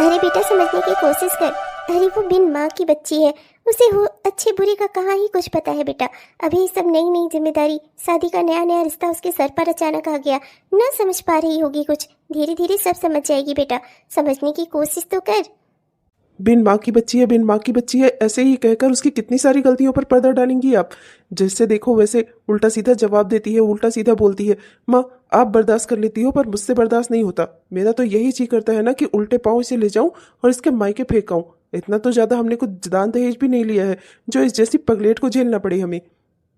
अरे बेटा समझने की कोशिश कर। अरे वो बिन माँ की बच्ची है, उसे हो अच्छे बुरे का कहाँ ही कुछ पता है बेटा। अभी सब नई नई जिम्मेदारी, शादी का नया नया रिश्ता उसके सर पर अचानक आ गया, ना समझ पा रही होगी कुछ। धीरे धीरे सब समझ जाएगी बेटा, समझने की कोशिश तो कर। बिन माँ की बच्ची है, बिन माँ की बच्ची है, ऐसे ही कहकर उसकी कितनी सारी गलतियों पर पर्दा डालेंगी आप। जैसे देखो वैसे उल्टा सीधा जवाब देती है, उल्टा सीधा बोलती है। माँ आप बर्दाश्त कर लेती हो पर मुझसे बर्दाश्त नहीं होता। मेरा तो यही जी करता है ना कि उल्टे पाँव इसे ले जाऊं और इसके मायके फेंक आऊं। इतना तो ज्यादा हमने कुछ दान दहेज भी नहीं लिया है जो इस जैसी पगलेट को झेलना पड़े हमें।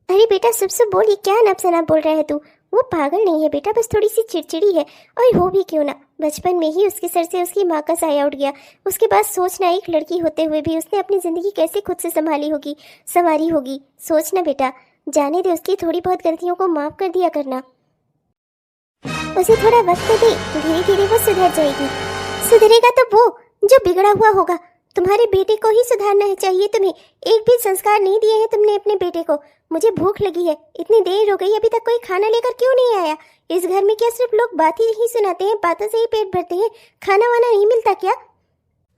अरे बेटा सब बोल, ये क्या नप सनाप बोल रहा है तू। वो पागल नहीं है बेटा, बस थोड़ी सी चिड़चिड़ी है। और हो भी क्यों ना, बचपन में ही उसके सर से उसकी माँ का साया उठ गया। उसके बाद सोचना, एक लड़की होते हुए भी उसने अपनी जिंदगी कैसे खुद से संभाली होगी, संवारी होगी। सोचना बेटा, जाने दे, उसकी थोड़ी बहुत गलतियों को माफ कर दिया करना। उसे थोड़ा वक्त दे, धीरे धीरे वो सुधर जाएगी। सुधरेगा तो वो जो बिगड़ा हुआ होगा। तुम्हारे बेटे को ही सुधारना है चाहिए तुम्हें। एक भी संस्कार नहीं दिए हैं तुमने अपने बेटे को। मुझे भूख लगी है, इतनी देर हो गई, अभी तक कोई खाना लेकर क्यों नहीं आया। इस घर में क्या सिर्फ लोग बात ही सुनाते हैं, बातों से ही पेट भरते हैं, खाना वाना नहीं मिलता क्या।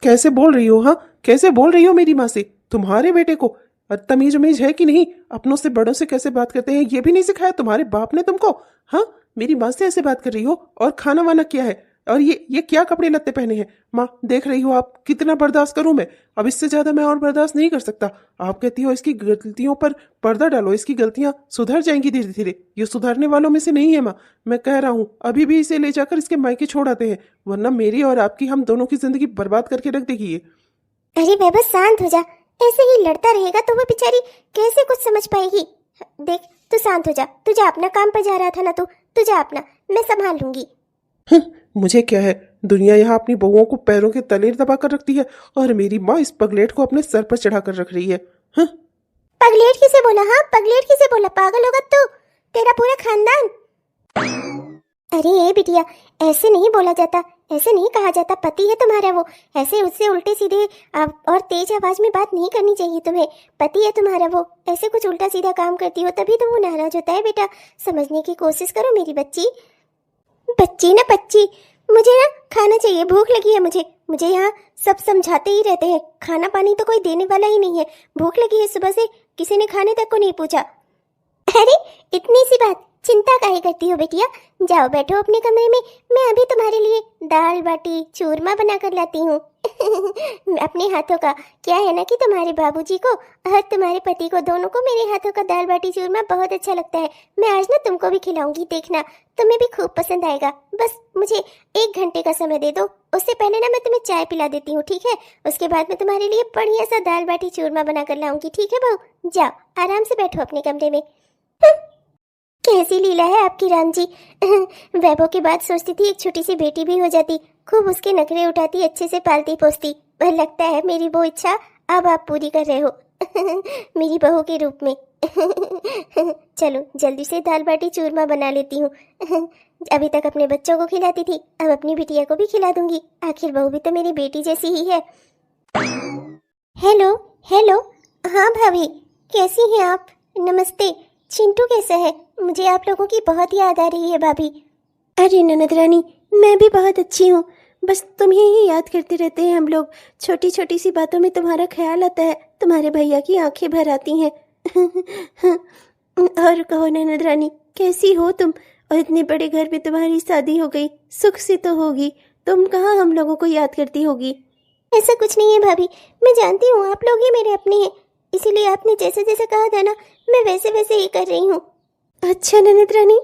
कैसे बोल रही हो? हाँ कैसे बोल रही हो मेरी माँ से? तुम्हारे बेटे को तमीज उमीज है कि नहीं? अपनों से बड़ों से कैसे बात करते हैं ये भी नहीं सिखाया तुम्हारे बाप ने तुमको? हाँ मेरी माँ से ऐसे बात कर रही हो? और खाना वाना क्या है? और ये क्या कपड़े लत्ते पहने हैं? माँ देख रही हो आप, कितना बर्दाश्त करूं मैं? अब इससे ज्यादा मैं और बर्दाश्त नहीं कर सकता। आप कहती हो इसकी गलतियों पर पर्दा डालो, इसकी गलतियां सुधर जाएंगी धीरे धीरे। ये सुधरने वालों में से नहीं है माँ। मैं कह रहा हूँ अभी भी इसे ले जाकर इसके मायके छोड़ आते हैं, वरना मेरी और आपकी, हम दोनों की जिंदगी बर्बाद करके रख देगी ये। अरे वैभव शांत हो जा, ऐसे ही लड़ता रहेगा तो वो बेचारी कैसे कुछ समझ पाएगी। देख तू शांत हो जा, तू जा, अपना काम पर जा रहा था ना तू जा अपना, मैं संभाल लूंगी। मुझे क्या है, दुनिया यहाँ अपनी बहुओं को पैरों के तले दबा कर रखती है और मेरी माँ इस पगलेट को अपने सर पर चढ़ा कर रख रही है। पगलेट किसे बोला? हाँ पगलेट किसे बोला? पागल होगा तू, तेरा पूरा खानदान। अरे ए बिटिया, ऐसे नहीं बोला जाता, ऐसे नहीं कहा जाता। पति है तुम्हारा वो, ऐसे उससे उल्टे सीधे और तेज आवाज में बात नहीं करनी चाहिए तुम्हें। पति है तुम्हारा वो, ऐसे कुछ उल्टा सीधा काम करती हो तभी तो वो नाराज होता है। बेटा समझने की कोशिश करो मेरी बच्ची। बच्ची ना बच्ची, मुझे ना खाना चाहिए, भूख लगी है मुझे यहाँ सब समझाते ही रहते हैं, खाना पानी तो कोई देने वाला ही नहीं है। भूख लगी है, सुबह से किसी ने खाने तक को नहीं पूछा। अरे इतनी सी बात, चिंता काहे करती हो बेटिया। जाओ बैठो अपने कमरे में, मैं अभी तुम्हारे लिए दाल बाटी चूरमा बना कर लाती हूँ। अपने हाथों का। क्या है ना कि तुम्हारे बाबूजी को और तुम्हारे पति को दोनों को मेरे हाथों का दाल बाटी चूरमा बहुत अच्छा लगता है। मैं आज ना तुमको भी खिलाऊंगी, देखना तुम्हें भी खूब पसंद आएगा। बस मुझे 1 घंटे का समय दे दो, उससे पहले ना मैं तुम्हें चाय पिला देती हूँ, ठीक है? उसके बाद मैं तुम्हारे लिए बढ़िया सा दाल बाटी चूरमा बना कर लाऊंगी, ठीक है बहू? जाओ आराम से बैठो अपने कमरे में। कैसी लीला है आपकी राम जी। वैभव के बाद सोचती थी एक छोटी सी बेटी भी हो जाती, खूब उसके नखरे उठाती, अच्छे से पालती पोसती, पर लगता है मेरी वो इच्छा अब आप पूरी कर रहे हो। मेरी बहू के रूप में। चलो जल्दी से दाल बाटी चूरमा बना लेती हूँ। अभी तक अपने बच्चों को खिलाती थी, अब अपनी बिटिया को भी खिला दूंगी, आखिर बहू भी तो मेरी बेटी जैसी ही है। हेलो हेलो, हाँ भाभी कैसी हैं आप? नमस्ते। चिंटू कैसा है? मुझे आप लोगों की बहुत याद आ रही है भाभी। अरे ननद रानी, मैं भी बहुत अच्छी हूँ, बस तुम्हें ही याद करते रहते हैं हम लोग। छोटी छोटी सी बातों में तुम्हारा ख्याल आता है, तुम्हारे भैया की आंखें भर आती हैं। और कहो ननद रानी, कैसी हो तुम? और इतने बड़े घर में तुम्हारी शादी हो गई, सुख से तो होगी, तुम कहाँ हम लोगों को याद करती होगी? ऐसा कुछ नहीं है भाभी, मैं जानती हूँ आप लोग ही मेरे अपने हैं, इसीलिए आपने जैसे जैसे कहा था ना, मैं वैसे वैसे ही कर रही हूँ। अच्छा ननद रानी।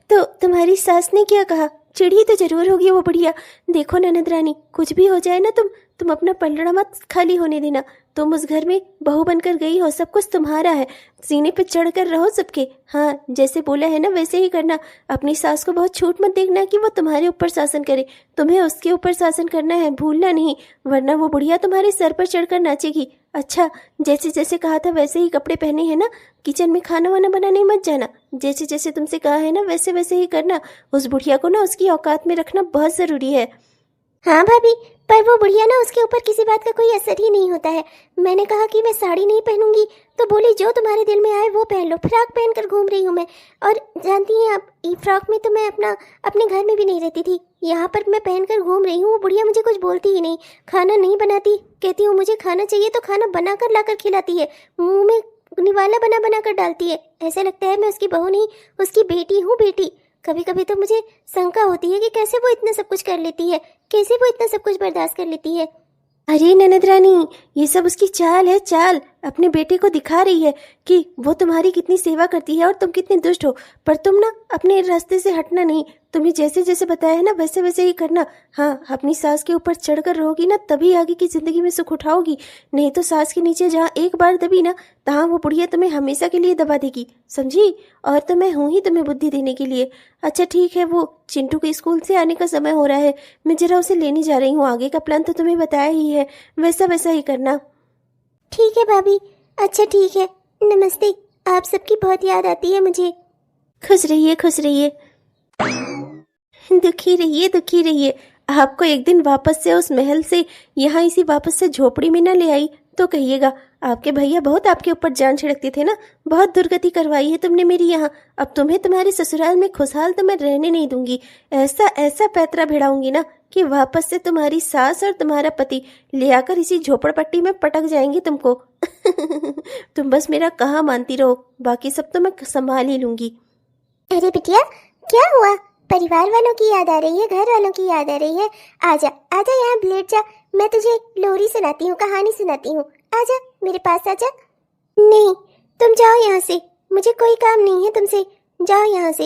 तो तुम्हारी सास ने क्या कहा? चिढ़ी तो जरूर होगी वो बढ़िया। देखो ननद रानी, कुछ भी हो जाए ना, तुम अपना पलड़ा मत खाली होने देना। तुम उस घर में बहू बनकर गई हो, सब कुछ तुम्हारा है, सीने पे चढ़ कर रहो सबके। हाँ जैसे बोला है ना वैसे ही करना। अपनी सास को बहुत छूट मत देखना कि वो तुम्हारे ऊपर शासन करे, तुम्हें उसके ऊपर शासन करना है, भूलना नहीं, वरना वो बुढ़िया तुम्हारे सर पर चढ़कर नाचेगी। अच्छा जैसे जैसे कहा था वैसे ही कपड़े पहने हैं ना, किचन में खाना वाना बनाने मत जाना, जैसे जैसे तुमसे कहा है ना वैसे वैसे ही करना। उस बुढ़िया को ना उसकी औकात में रखना बहुत ज़रूरी है। हाँ भाभी, पर वो बुढ़िया ना, उसके ऊपर किसी बात का कोई असर ही नहीं होता है। मैंने कहा कि मैं साड़ी नहीं पहनूंगी, तो बोली जो तुम्हारे दिल में आए वो पहन लो। फ्रॉक पहनकर घूम रही हूँ मैं, और जानती हैं आप, ये फ्रॉक में तो मैं अपने घर में भी नहीं रहती थी, यहाँ पर मैं पहनकर घूम रही हूँ। वो बुढ़िया मुझे कुछ बोलती ही नहीं, खाना नहीं बनाती, कहती हूँ मुझे खाना चाहिए तो खाना बनाकर लाकर खिलाती है, मुँह में निवाला बना बना कर डालती है। ऐसा लगता है मैं उसकी बहू नहीं, उसकी बेटी हूँ, बेटी। कभी कभी तो मुझे शंका होती है कि कैसे वो इतना सब कुछ कर लेती है, कैसे वो इतना सब कुछ बर्दाश्त कर लेती है। अरे ननद रानी, ये सब उसकी चाल है, चाल। अपने बेटे को दिखा रही है कि वो तुम्हारी कितनी सेवा करती है और तुम कितने दुष्ट हो। पर तुम ना अपने रास्ते से हटना नहीं, तुम्हें जैसे जैसे बताया है ना वैसे वैसे ही करना। हाँ, अपनी सास के ऊपर चढ़कर रहोगी ना तभी आगे की जिंदगी में सुख उठाओगी, नहीं तो सास के नीचे जहाँ एक बार दबी ना तहाँ वो बुढ़िया तुम्हें हमेशा के लिए दबा देगी, समझी। और तो मैं हूँ ही तुम्हें बुद्धि देने के लिए। अच्छा ठीक है, वो चिंटू के स्कूल से आने का समय हो रहा है, मैं जरा उसे लेने जा रही हूँ। आगे का प्लान तो तुम्हें बताया ही है, वैसा वैसा ही करना। ठीक है भाभी, अच्छा ठीक है, नमस्ते। आप सबकी बहुत याद आती है मुझे। खुश रहिए, खुश रहिए, दुखी रहिए, दुखी रहिए। आपको एक दिन वापस से उस महल से यहाँ इसी वापस से झोपड़ी में न ले आई तो कहिएगा आपके भैया बहुत आपके ऊपर जान छिड़कते थे ना, बहुत दुर्गति करवाई है तुमने मेरी यहाँ। अब तुम्हें तुम्हारे ससुराल में खुशहाल तो मैं रहने नहीं दूंगी। ऐसा ऐसा पैतरा भिड़ाऊंगी ना कि वापस से तुम्हारी सास और तुम्हारा पति ले आकर इसी झोपड़पट्टी में पटक जाएंगे तुमको। तुम बस मेरा कहा मानती रहो, बाकी सब तो मैं संभाल ही लूंगी। अरे बिटिया, क्या हुआ? परिवार वालों की याद आ रही है, घर वालों की याद आ रही है? आजा आजा, यहाँ लेट जा, मैं तुझे लोरी सुनाती हूँ, कहानी सुनाती हूँ। आजा मेरे पास आजा। नहीं, तुम जाओ यहाँ से, मुझे कोई काम नहीं है तुमसे, जाओ यहाँ से।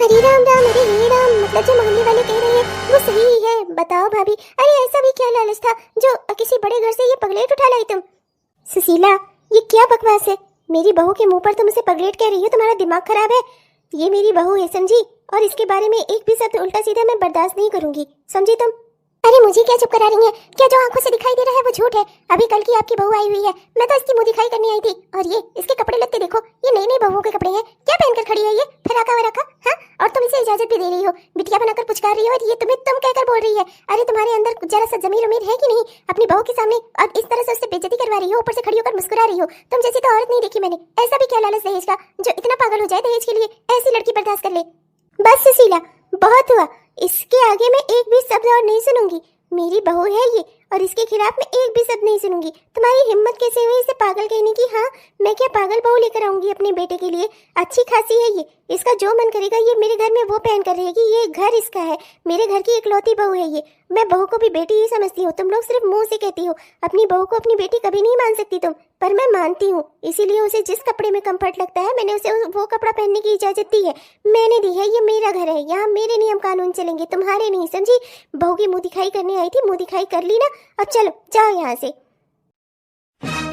हरे राम राम हरे हे राम, मतलब जो मोहल्ले वाले कह रहे हैं वो सही ही है। बताओ भाभी, अरे ऐसा भी क्या लालच था जो किसी बड़े घर से ये पगलेट उठा लाई तुम? सुशीला, ये क्या बकवास है? मेरी बहू के मुंह पर तुम उसे पगलेट कह रही हो? तुम्हारा दिमाग खराब है? ये मेरी बहू है, समझी? और इसके बारे में एक भी शब्द उल्टा सीधा मैं बर्दाश्त नहीं करूंगी, समझी तुम? अरे मुझे क्या चुप करा रही है? क्या जो आंखों से दिखाई दे रहा है वो झूठ है? अभी कल की आपकी बहू आई हुई है, मैं तो इसकी मुंह दिखाई करने आई थी। और ये इसके कपड़े लत्ते देखो, ये नई नई बहुओं के कपड़े हैं, क्या पहनकर खड़ी है ये? फराका वराका, हाँ? और तुम इसे इजाजत भी दे रही हो, बिटिया बनाकर पुचकार रही हो, और ये तुम्हें तुम कहकर बोल रही है। अरे तुम्हारे अंदर जरा सा जमीर उम्मीद है कि नहीं अपनी बहू के सामने? और इस तरह से उससे बेइज्जती करवा रही हो, ऊपर से खड़ी होकर मुस्कुरा रही हो। तुम जैसी तो औरत नहीं देखी मैंने। ऐसा भी क्या लालच दहेज का जो इतना पागल हो जाए दहेज के लिए? ऐसी लड़की बर्दाश्त कर ले। बस सुशीला, बहुत हुआ, इसके आगे मैं एक भी शब्द और नहीं सुनूंगी। मेरी बहू है ये, और इसके खिलाफ मैं एक भी शब्द नहीं सुनूंगी। तुम्हारी हिम्मत कैसे हुई इसे पागल कहने की? हाँ, मैं क्या पागल बहू लेकर आऊंगी अपने बेटे के लिए? अच्छी खासी है ये, इसका जो मन करेगा ये मेरे घर में वो पहन कर रहेगी, ये घर इसका है, मेरे घर की इकलौती बहू है ये। मैं बहू को भी बेटी ही समझती हूँ, तुम लोग सिर्फ मुंह से कहती हो। अपनी बहू को अपनी बेटी कभी नहीं मान सकती तुम, पर मैं मानती हूँ। इसीलिए उसे जिस कपड़े में कंफर्ट लगता है मैंने उसे वो कपड़ा पहनने की इजाजत दी है, मैंने दी है। ये मेरा घर है, यहाँ मेरे नियम कानून चलेंगे, तुम्हारे नहीं, समझी? बहू की मुंह दिखाई करने आई थी, मुंह दिखाई कर ली ना, अब चलो जाओ यहाँ से।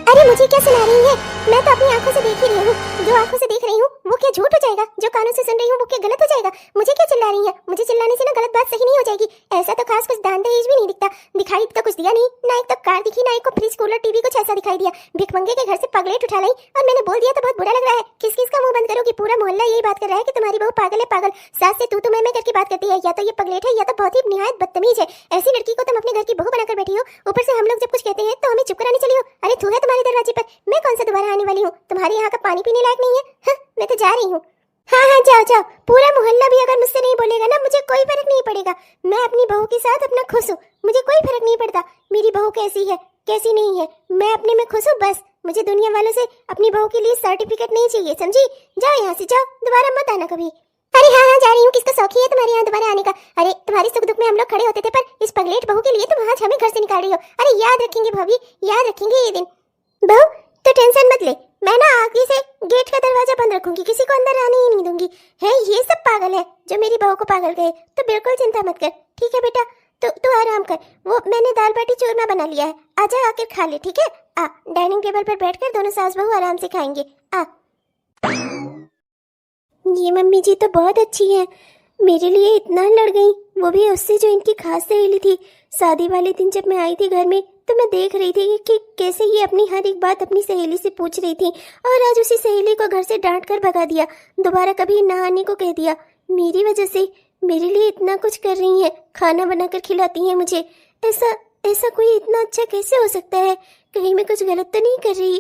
अरे मुझे क्या सुना रही है? मैं तो अपनी आंखों से देख ही रही हूँ। जो आंखों से देख रही हूँ वो क्या झूठ हो जाएगा? जो कानों से सुन रही हूँ वो क्या गलत हो जाएगा? मुझे क्या चिल्ला रही है? मुझे चिल्लाने से ना गलत बात सही नहीं हो जाएगी। ऐसा तो खास कुछ दान दहेज भी नहीं दिखता, दिखाई तो कुछ दिया नहीं, ना एक तो कार दिखी, ना एक को फ्रिज कूलर टीवी कुछ ऐसा दिखाई दिया। भिखमंगे के घर से पगलेट उठा लाई और मैंने बोल दिया तो बहुत बुरा लग रहा है। किस किस का मुंह बंद करो कि पूरा मोहल्ला यही बात कर रहा है कि तुम्हारी बहू पागल है, पागल। सास से तू मैं करके बात करती है, या तो ये पगलेट है या तो बहुत ही निहायत बदतमीज है। ऐसी लड़की को तुम अपने घर की बहू बनाकर बैठी हो, ऊपर से हम लोग जब कुछ कहते हैं तो हमें चुप कराने चली हो। अरे तू है तुम्हारे दरवाजे पर, मैं कौन सा दोबारा आने वाली हूँ? तुम्हारे यहाँ का पानी पीने लायक नहीं है? हाँ, मैं तो जा रही हूँ। हाँ हाँ जाओ जाओ, पूरा मोहल्ला भी अगर मुझसे नहीं बोलेगा ना मुझे कोई फर्क नहीं पड़ेगा। मैं अपनी बहू के साथ अपना खुश हूँ, मुझे कोई फर्क नहीं पड़ता मेरी बहू कैसी है कैसी नहीं है। मैं अपने में खुश हूँ बस। मुझे दुनिया वालों से अपनी बहू के लिए सर्टिफिकेट नहीं चाहिए, समझी? जाओ यहाँ से, जाओ, दोबारा मत आना कभी। अरे हाँ हाँ जा रही हूँ, किसका शौक है तुम्हारे यहाँ दोबारा आने का? अरे तुम्हारी सुख दुख में हम लोग खड़े होते थे, पर इस पगलेट बहू के लिए तुम आज हमें घर से निकाल रही हो। अरे याद रखेंगे भाभी, याद रखेंगे ये दिन। बहू तो टेंशन मत ले, मैं ना आगे से गेट का दरवाजा बंद रखूंगी, किसी को अंदर आने ही नहीं दूंगी। है ये सब पागल है जो मेरी बहू को पागल कहे, तो बिल्कुल चिंता मत कर, ठीक है बेटा? तू आराम कर, वो मैंने दाल बाटी चूरमा बना लिया है, आजा आकर खा ले, ठीक है? आ डाइनिंग टेबल पर बैठकर दोनों सास बहू आराम से खाएंगे। आ ये मम्मी जी तो बहुत अच्छी है, मेरे लिए इतना लड़ गई, वो भी उससे जो इनकी खास सहेली थी। शादी वाले दिन जब मैं आई थी घर में तो मैं देख रही थी कि कैसे ये अपनी हर एक बात अपनी सहेली से पूछ रही थी, और आज उसी सहेली को घर से डांट कर भगा दिया, दोबारा कभी ना आने को कह दिया। मेरी वजह से मेरे लिए इतना कुछ कर रही हैं, खाना बनाकर खिलाती हैं मुझे। ऐसा ऐसा कोई इतना अच्छा कैसे हो सकता है? कहीं मैं कुछ गलत तो नहीं कर रही?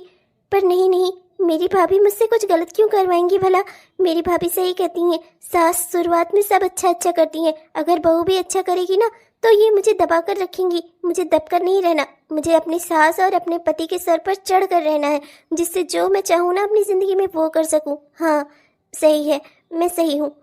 पर नहीं नहीं, मेरी भाभी मुझसे कुछ गलत क्यों करवाएंगी भला? मेरी भाभी सही कहती हैं, सास शुरुआत में सब अच्छा अच्छा करती हैं, अगर बहू भी अच्छा करेगी ना तो ये मुझे दबा कर रखेंगी। मुझे दबकर नहीं रहना, मुझे अपनी सास और अपने पति के सर पर चढ़ कर रहना है, जिससे जो मैं चाहूँ ना अपनी जिंदगी में वो कर सकूँ। हाँ सही है, मैं सही हूँ।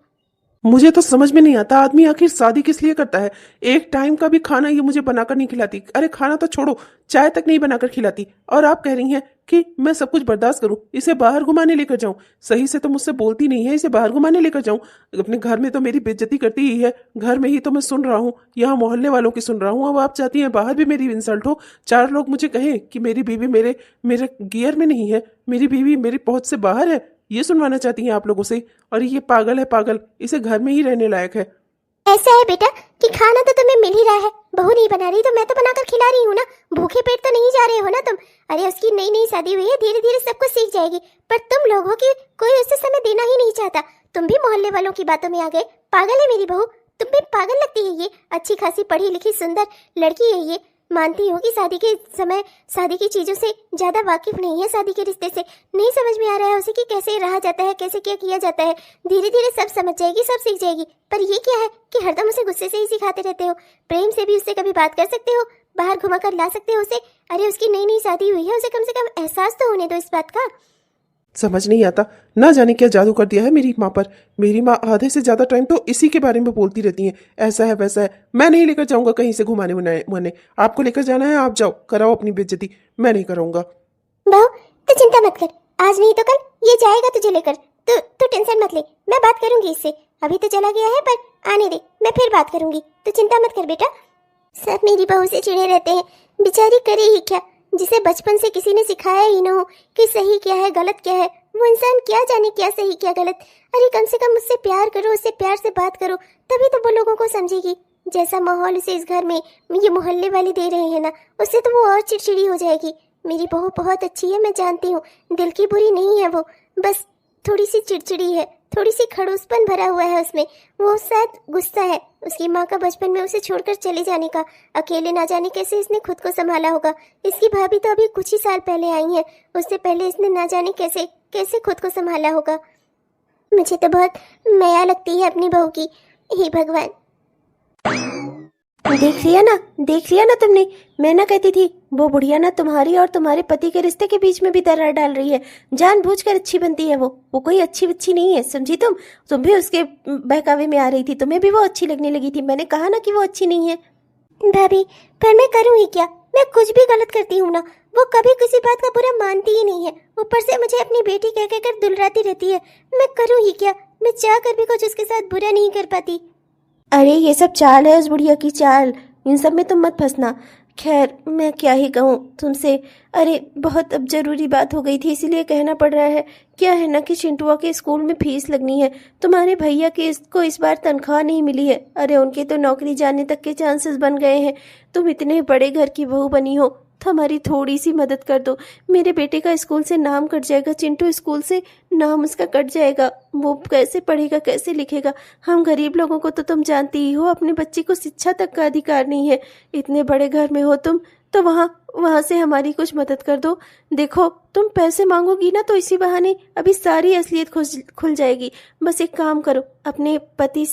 मुझे तो समझ में नहीं आता आदमी आखिर शादी किस लिए करता है। एक टाइम का भी खाना ये मुझे बनाकर नहीं खिलाती। अरे खाना तो छोड़ो, चाय तक नहीं बनाकर खिलाती, और आप कह रही हैं कि मैं सब कुछ बर्दाश्त करूं, इसे बाहर घुमाने लेकर जाऊं। सही से तो मुझसे बोलती नहीं है, इसे बाहर घुमाने लेकर जाऊं। अपने घर में तो मेरी बेइज्जती करती ही है, घर में ही तो मैं सुन रहा हूं, यहाँ मोहल्ले वालों की सुन रहा हूं। अब आप चाहती हैं बाहर भी मेरी इंसल्ट हो, चार लोग मुझे कहें कि मेरी बीवी मेरे मेरे गियर में नहीं है, मेरी बीवी मेरी पहुंच से बाहर है, ये सुनवाना चाहती हैं आप लोगों से। और ये पागल है, पागल, इसे घर में ही रहने लायक है। ऐसा है बेटा कि खाना तो तुम्हें मिल ही रहा है, बहू नहीं बना रही तो मैं तो बनाकर खिला रही हूँ ना। भूखे पेट तो नहीं जा रहे हो ना तुम? अरे उसकी नई नई शादी हुई है, धीरे धीरे सब कुछ सीख जाएगी। पर तुम लोग हो कि कोई उसे समय देना ही नहीं चाहता। तुम भी मोहल्ले वालों की बातों में आ गए। पागल है मेरी बहू, तुम भी पागल लगती है। ये अच्छी खासी पढ़ी लिखी सुंदर लड़की है, ये मानती हो कि शादी के समय शादी की चीजों से ज्यादा वाकिफ नहीं है, शादी के रिश्ते से नहीं समझ में आ रहा है उसे कि कैसे रहा जाता है, कैसे क्या किया जाता है। धीरे धीरे सब समझ जाएगी, सब सीख जाएगी। पर ये क्या है कि हरदम उसे गुस्से से ही सिखाते रहते हो? प्रेम से भी उससे कभी बात कर सकते हो, बाहर घुमा कर ला सकते हो उसे। अरे उसकी नई नई शादी हुई है, उसे कम से कम एहसास तो होने दो इस बात का। समझ नहीं आता, ना जाने क्या जादू कर दिया है मेरी माँ पर। मेरी माँ आधे से ज्यादा टाइम तो इसी के बारे में बोलती रहती हैं, ऐसा है वैसा है। मैं नहीं लेकर जाऊंगा कहीं से घुमाने मुन्ने। आपको लेकर जाना है आप जाओ, कराओ अपनी बेइज्जती, मैं नहीं कराऊंगा। बहू तू चिंता मत कर, आज नहीं तो कल ये जाएगा तुझे लेकर। तू टेंशन मत ले, मैं बात करूंगी इससे। अभी तो चला गया है, पर आने दे, मैं फिर बात करूंगी। तू चिंता मत कर बेटा। सब मेरी बहू से चिढ़े रहते हैं, बेचारी करे ही क्या, जिसे बचपन से किसी ने सिखाया ही ना हो कि सही क्या है गलत क्या है। वो इंसान क्या जाने क्या सही क्या गलत। अरे कम से कम उससे प्यार करो, उससे प्यार से बात करो, तभी तो वो लोगों को समझेगी। जैसा माहौल उसे इस घर में ये मोहल्ले वाले दे रहे हैं ना, उससे तो वो और चिड़चिड़ी हो जाएगी। मेरी बहू बहुत अच्छी है, मैं जानती हूँ, दिल की बुरी नहीं है वो, बस थोड़ी सी चिड़चिड़ी है, थोड़ी सी खड़ूसपन भरा हुआ है उसमें। वो शायद गुस्सा है उसकी माँ का बचपन में उसे छोड़कर चले जाने का। अकेले ना जाने कैसे इसने खुद को संभाला होगा। इसकी भाभी तो अभी कुछ ही साल पहले आई है, उससे पहले इसने ना जाने कैसे कैसे खुद को संभाला होगा। मुझे तो बहुत माया लगती है अपनी बहू की। हे भगवान। देख लिया ना तुमने, मैं ना कहती थी वो बुढ़िया ना तुम्हारी और तुम्हारे पति के रिश्ते के बीच में भी दरार डाल रही है। जानबूझकर अच्छी बनती है वो कोई अच्छी बच्ची नहीं है, समझी तुम भी उसके बहकावे में आ रही थी, तुम्हें भी वो अच्छी लगने लगी थी। मैंने कहा ना कि वो अच्छी नहीं है। भाभी पर मैं करूँ ही क्या? मैं कुछ भी गलत करती हूँ ना, वो कभी किसी बात का बुरा मानती ही नहीं है। ऊपर से मुझे अपनी बेटी कह कर दुलराती रहती है। मैं करूँ ही क्या? मैं चाह कर भी कुछ उसके साथ बुरा नहीं कर पाती। अरे ये सब चाल है उस बुढ़िया की चाल, इन सब में तुम मत फंसना। खैर मैं क्या ही कहूँ तुमसे। अरे बहुत अब जरूरी बात हो गई थी इसीलिए कहना पड़ रहा है। क्या है ना कि चिंटुआ के स्कूल में फीस लगनी है, तुम्हारे भैया के इसको इस बार तनख्वाह नहीं मिली है। अरे उनके तो नौकरी जाने तक के चांसेस बन गए हैं। तुम इतने बड़े घर की बहू बनी हो तो हमारी थोड़ी सी मदद कर दो। मेरे बेटे का स्कूल से नाम कट जाएगा, चिंटू स्कूल से नाम उसका कट जाएगा। वो कैसे पढ़ेगा, कैसे लिखेगा? हम गरीब लोगों को तो तुम जानती ही हो, अपने बच्चे को शिक्षा तक का अधिकार नहीं है। इतने बड़े घर में हो तुम तो वहाँ से हमारी कुछ मदद कर दो। देखो तुम पैसे मांगोगी ना तो इसी बहाने अभी सारी असलियत खुल जाएगी। बस एक काम करो, अपने पति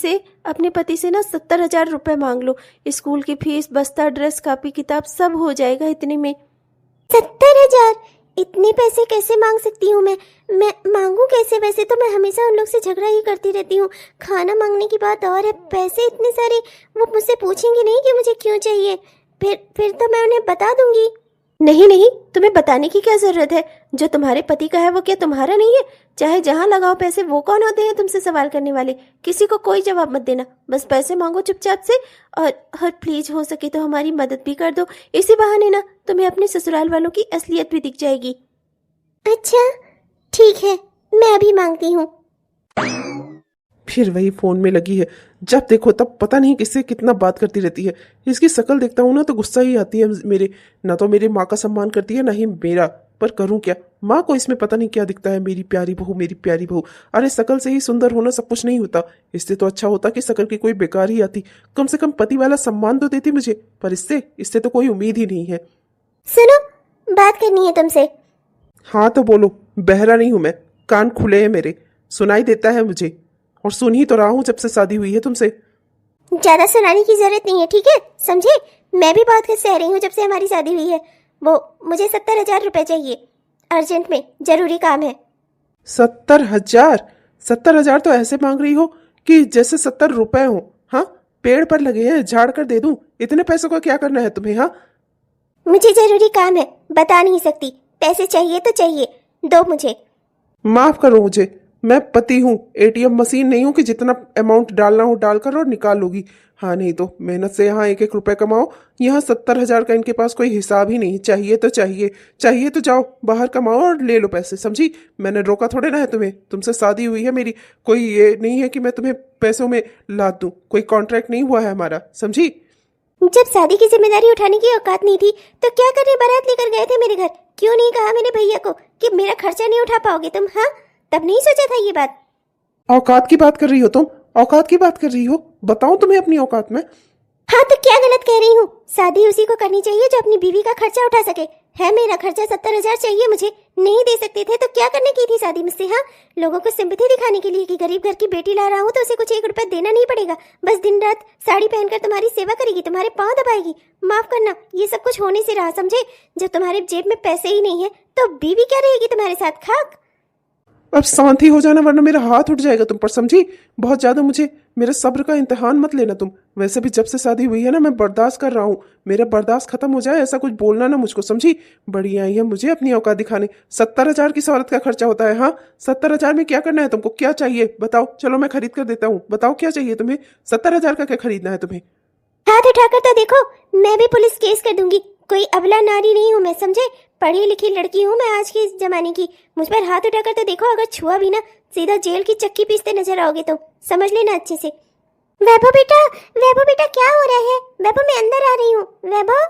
से ना 70,000 रुपए मांग लो। स्कूल की फीस, बस्ता, ड्रेस, कॉपी किताब सब हो जाएगा इतने में। 70,000? इतने पैसे कैसे मांग सकती हूँ मैं मांगू कैसे? वैसे तो मैं हमेशा उन लोग से झगड़ा ही करती रहती हूँ। खाना मांगने की बात और है, पैसे इतने सारे वो मुझसे पूछेंगे नहीं कि मुझे क्यों चाहिए। फिर तो मैं उन्हें बता दूंगी। नहीं, तुम्हें बताने की क्या जरूरत है? जो तुम्हारे पति का है वो क्या तुम्हारा नहीं है? चाहे जहां लगाओ पैसे, वो कौन होते हैं तुमसे सवाल करने वाले? किसी को कोई जवाब मत देना, बस पैसे मांगो चुपचाप से। और प्लीज हो सके तो हमारी मदद भी कर दो, इसी बहाने ना तुम्हें अपने ससुराल वालों की असलियत भी दिख जाएगी। अच्छा ठीक है, मैं अभी मांगती हूँ। फिर वही फोन में लगी है, जब देखो तब पता नहीं किससे कितना बात करती रहती है। इसकी शक्ल देखता हूँ ना तो गुस्सा ही आती है मेरे। ना तो मेरे माँ का सम्मान करती है, ना ही मेरा। पर करूं क्या? माँ को इसमें पता नहीं क्या दिखता है, मेरी प्यारी बहू, मेरी प्यारी बहू। अरे शकल से ही सुंदर होना सब कुछ नहीं होता। इससे तो अच्छा होता कि शकल की कोई बेकार ही आती, कम से कम पति वाला सम्मान तो देती मुझे, पर इससे इससे तो कोई उम्मीद ही नहीं है। सुनो, बात करनी है तुमसे। हाँ तो बोलो, बहरा नहीं हूं मैं, कान खुले हैं मेरे, सुनाई देता है मुझे, और सुन ही तो रहा हूं जब से शादी हुई है तुमसे। ज्यादा सुनाने की जरूरत नहीं है, ठीक है? समझे? मैं भी बहुत सह रही हूँ जब से हमारी शादी हुई है। वो मुझे 70,000 रुपए चाहिए, अर्जेंट में, जरूरी काम है। 70,000? 70,000 तो ऐसे मांग रही हो कि जैसे 70 रुपए हो। हाँ, पेड़ पर लगे हैं, झाड़ कर दे दूं? इतने पैसों का क्या करना है तुम्हें? हाँ, मुझे जरूरी काम है, बता नहीं सकती। पैसे चाहिए तो चाहिए, दो मुझे। माफ करो मुझे, मैं पति हूँ, एटीएम मशीन नहीं हूँ कि जितना अमाउंट डालना हो डालकर और निकाल लोगी। हाँ, नहीं तो मेहनत से यहाँ एक एक रुपए कमाओ, यहाँ 70,000 का इनके पास कोई हिसाब ही नहीं। चाहिए तो चाहिए, चाहिए तो जाओ बाहर कमाओ और ले लो पैसे, समझी? मैंने रोका थोड़े ना है तुम्हें, तुमसे शादी हुई है मेरी, कोई ये नहीं है कि मैं तुम्हें पैसों में लाद दूं, कोई कॉन्ट्रैक्ट नहीं हुआ है हमारा, समझी? जब शादी की जिम्मेदारी उठाने की औकात नहीं थी तो क्या करने बारात लेकर गए थे मेरे घर? क्यों नहीं कहा मैंने भैया को कि मेरा खर्चा नहीं उठा पाओगे तुम? हाँ, तब नहीं सोचा था ये बात? औकात की बात कर रही हो तुम? औकात की बात कर रही हो? बताओ तुम्हें अपनी औकात में। हाँ, तो क्या गलत कह रही हूँ? शादी उसी को करनी चाहिए जो अपनी बीवी का खर्चा उठा सके। है मेरा खर्चा 70,000 चाहिए मुझे, नहीं दे सकते थे तो क्या करने की थी शादी मुझसे? हाँ, लोगों को सिंपैथी दिखाने के लिए कि गरीब घर की बेटी ला रहा हूँ तो उसे कुछ 1 रुपया देना नहीं पड़ेगा, बस दिन रात साड़ी पहनकर तुम्हारी सेवा करेगी, तुम्हारे पाँव दबाएगी। माफ करना, ये सब कुछ होने से रहा, समझे? जब तुम्हारे जेब में पैसे ही नहीं है तो बीवी क्या रहेगी तुम्हारे साथ? खाक। अब शांति हो जाना वरना मेरा हाथ उठ जाएगा तुम पर, समझी? बहुत ज्यादा मुझे मेरे सब्र का इम्तिहान मत लेना तुम। वैसे भी जब से शादी हुई है ना, मैं बर्दाश्त कर रहा हूँ, मेरा बर्दाश्त खत्म हो जाए ऐसा कुछ बोलना ना मुझको, समझी? बड़ी आई है मुझे अपनी औकात दिखाने। 70,000 किस औरत का खर्चा होता है? हाँ, 70,000 में क्या करना है तुमको? क्या चाहिए बताओ, चलो मैं खरीद कर देता हूँ। बताओ क्या चाहिए तुम्हें? 70,000 का क्या खरीदना है तुम्हें? हाथ उठाकर तो देखो, मैं भी पुलिस केस कर दूंगी। कोई अबला नारी नहीं हूँ मैं, समझे? पढ़ी लिखी लड़की हूँ मैं आज के इस जमाने की। मुझ पर हाथ उठाकर तो देखो, अगर छुआ भी ना सीधा जेल की चक्की पीसते नजर आओगे तो समझ लेना अच्छे से। वैभव बेटा, वैभव बेटा, क्या हो रहा है? वैभव, मैं अंदर आ रही हूँ। वैभव,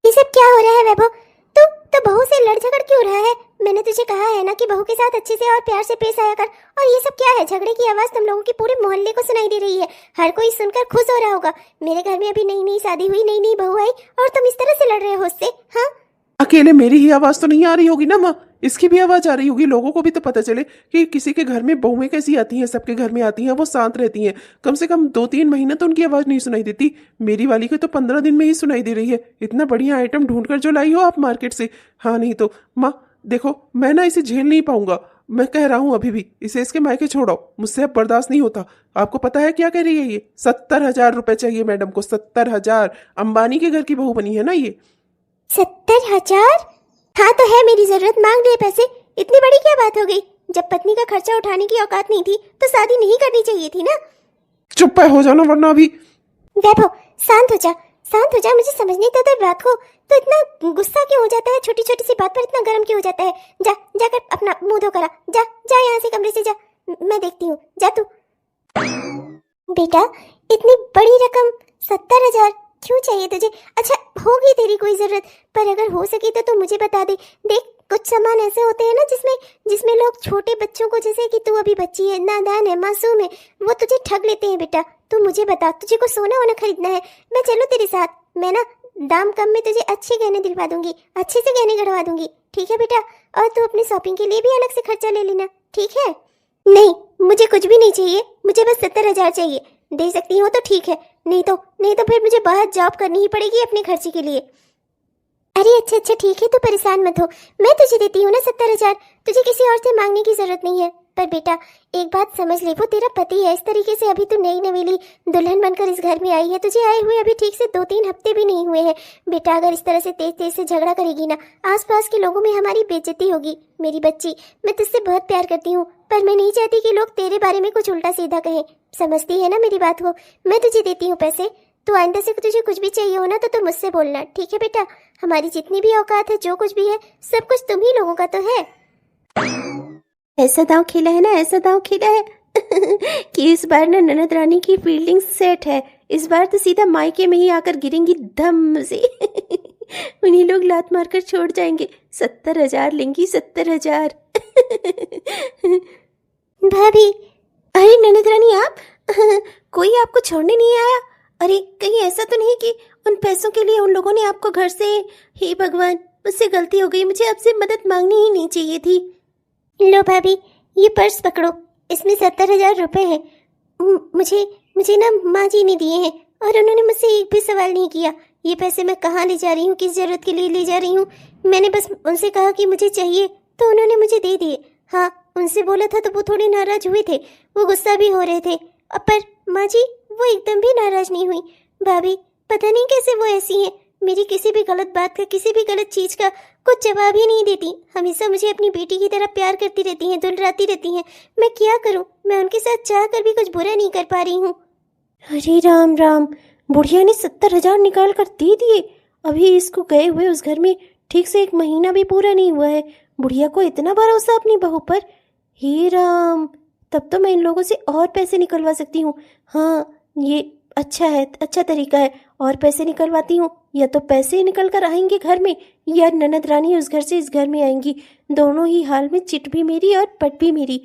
ये सब क्या हो रहा है? वैभव, तू बहू से लड़ झगड़ क्यों रहा है? मैंने तुझे कहा है ना कि बहू के साथ अच्छे से और प्यार से पेश आया कर। और ये सब क्या है? झगड़े की आवाज तुम लोगों की पूरे मोहल्ले को सुनाई दे रही है, हर कोई सुनकर खुश हो रहा होगा। मेरे घर में अभी नई नई शादी हुई, नई नई बहू आई और तुम इस तरह से लड़ रहे हो उससे? हाँ, अकेले मेरी ही आवाज तो नहीं आ रही होगी ना माँ, इसकी भी आवाज आ रही होगी। लोगों को भी तो पता चले कि किसी के घर में बहुएं कैसी आती हैं। सबके घर में आती हैं, वो शांत रहती हैं, कम से कम 2-3 महीने तो उनकी आवाज नहीं सुनाई देती। मेरी वाली को तो 15 दिन में ही सुनाई दे रही है। इतना बढ़िया आइटम ढूंढ कर जो लाई हो आप मार्केट से। हाँ, नहीं तो माँ देखो, मैं ना इसे झेल नहीं पाऊंगा, मैं कह रहा हूँ अभी भी, इसे इसके मायके छोड़ो, मुझसे अब बर्दाश्त नहीं होता। आपको पता है क्या कह रही है ये? 70,000 रुपए चाहिए मैडम को, 70,000। अंबानी के घर की बहू बनी है ना ये। 70,000? हाँ तो है, मेरी जरूरत, मांग लिए पैसे। इतनी बड़ी क्या बात हो गई? जब पत्नी का खर्चा उठाने की औकात नहीं थी तो शादी नहीं करनी चाहिए थी ना? चुप हो जाना वरना अभी। वैभव, शांत हो जा, शांत हो जा। मुझे समझ नहीं आता बात को, तो इतना गुस्सा क्यों हो जाता है? छोटी छोटी सी बात पर इतना गर्म क्यों हो जाता है? जा, जाकर अपना मुंह धो करा, जा जा यहाँ से, कमरे से जा, मैं देखती हूँ, जा तू। बेटा, इतनी बड़ी रकम 70,000 क्यों चाहिए तुझे? अच्छा, होगी तेरी कोई जरूरत, पर अगर हो सके तो तू मुझे बता दे। देख, कुछ सामान ऐसे होते हैं ना जिसमें लोग छोटे बच्चों को, जैसे कि तू अभी बच्ची है, नादान है, मासूम है, वो तुझे ठग लेते हैं। बेटा, तू मुझे बता, तुझे को सोना वोना खरीदना है, मैं चलूँ तेरे साथ? मैं ना दाम कम में तुझे अच्छे गहने दिलवा दूंगी, अच्छे से गहने गढ़वा दूंगी, ठीक है बेटा? और तू अपनी शॉपिंग के लिए भी अलग से खर्चा ले लेना, ठीक है? नहीं, मुझे कुछ भी नहीं चाहिए, मुझे बस 70,000 चाहिए। दे सकती हो तो ठीक है, नहीं तो फिर मुझे बाहर जॉब करनी ही पड़ेगी अपने खर्चे के लिए। अरे अच्छा ठीक है, तू परेशान मत हो, मैं तुझे देती हूँ ना 70,000, तुझे किसी और से मांगने की जरूरत नहीं है। पर बेटा, एक बात समझ ले, वो तेरा पति है। इस तरीके से अभी तू नई नवेली दुल्हन बनकर इस घर में आई है, तुझे आए हुए अभी ठीक से 2-3 हफ्ते भी नहीं हुए हैं। बेटा, अगर इस तरह से तेज से झगड़ा करेगी ना, आसपास के लोगों में हमारी बेइज्जती होगी। मेरी बच्ची, मैं तुझसे बहुत प्यार करती हूँ, पर मैं नहीं चाहती कि लोग तेरे बारे में कुछ उल्टा सीधा कहें। समझती है ना मेरी बात को? मैं तुझे देती हूँ पैसे, तो आइंदा से तुझे कुछ भी चाहिए हो ना तो तू मुझसे बोलना, ठीक है बेटा? हमारी जितनी भी औकात है, जो कुछ भी है, सब कुछ तुम ही लोगों का तो है। ऐसा दांव खेला है ना, ऐसा दांव खेला है कि इस बार ना ननद रानी की फील्डिंग सेट है। इस बार तो सीधा मायके में ही आकर गिरेंगी धम से उन्हीं लोग लात मारकर छोड़ जाएंगे। 70,000 लेंगी, 70,000। भाभी, अरे ननद रानी आप कोई आपको छोड़ने नहीं आया? अरे कहीं ऐसा तो नहीं कि उन पैसों के लिए उन लोगों ने आपको घर से, हे भगवान मुझसे गलती हो गई, मुझे आपसे मदद मांगनी ही नहीं चाहिए थी। लो भाभी, ये पर्स पकड़ो, इसमें 70,000 रुपए हैं। मुझे ना माँ जी ने दिए हैं और उन्होंने मुझसे एक भी सवाल नहीं किया ये पैसे मैं कहाँ ले जा रही हूँ, किस जरूरत के लिए ले जा रही हूँ। मैंने बस उनसे कहा कि मुझे चाहिए तो उन्होंने मुझे दे दिए। हाँ, उनसे बोला था तो वो थोड़े नाराज हुए थे, वो गुस्सा भी हो रहे थे, पर माँ जी वो एकदम भी नाराज नहीं हुई। भाभी पता नहीं कैसे वो ऐसी हैं, मेरी किसी भी गलत बात का, किसी भी गलत चीज का कुछ जवाब ही नहीं देती। हमेशा मुझे अपनी बेटी की तरह प्यार करती रहती हैं, दुलराती रहती हैं। मैं क्या करूं, मैं उनके साथ चाह कर भी कुछ बुरा नहीं कर पा रही हूँ। अरे राम राम, बुढ़िया ने 70,000 निकाल कर दे दिए। अभी इसको गए हुए उस घर में ठीक से 1 महीना भी पूरा नहीं हुआ है, बुढ़िया को इतना भरोसा अपनी बहू पर। हे राम, तब तो मैं इन लोगों से और पैसे निकलवा सकती हूँ। हाँ, ये अच्छा है, अच्छा तरीका है। और पैसे निकलवाती हूँ, या तो पैसे निकल कर आएंगे घर में, या ननद रानी उस घर से इस घर में आएंगी। दोनों ही हाल में चिट भी मेरी और पट भी मेरी।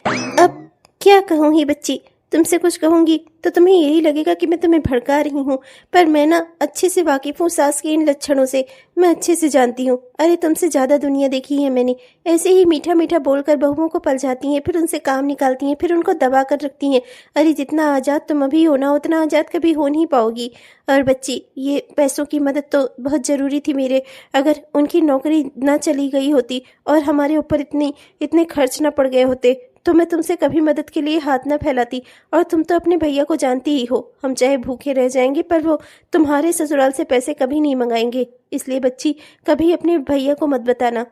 अब क्या कहूँ ही बच्ची, तुमसे कुछ कहूँगी तो तुम्हें यही लगेगा कि मैं तुम्हें भड़का रही हूँ, पर मैं ना अच्छे से वाकिफ़ हूँ सास के इन लक्षणों से, मैं अच्छे से जानती हूँ। अरे तुमसे ज़्यादा दुनिया देखी है मैंने। ऐसे ही मीठा मीठा बोलकर बहुओं को पल जाती हैं, फिर उनसे काम निकालती हैं, फिर उनको दबा कर रखती हैं। अरे जितना आज़ाद तुम अभी हो ना, उतना आज़ाद कभी हो नहीं पाओगी। और बच्ची, ये पैसों की मदद तो बहुत ज़रूरी थी मेरे। अगर उनकी नौकरी ना चली गई होती और हमारे ऊपर इतने खर्च ना पड़ गए होते तो मैं तुमसे कभी मदद के लिए हाथ न फैलाती। और तुम तो अपने भैया को जानती ही हो, हम चाहे भूखे रह जाएंगे पर वो तुम्हारे ससुराल से पैसे कभी नहीं मंगाएंगे। इसलिए बच्ची, कभी अपने भैया को मत बताना।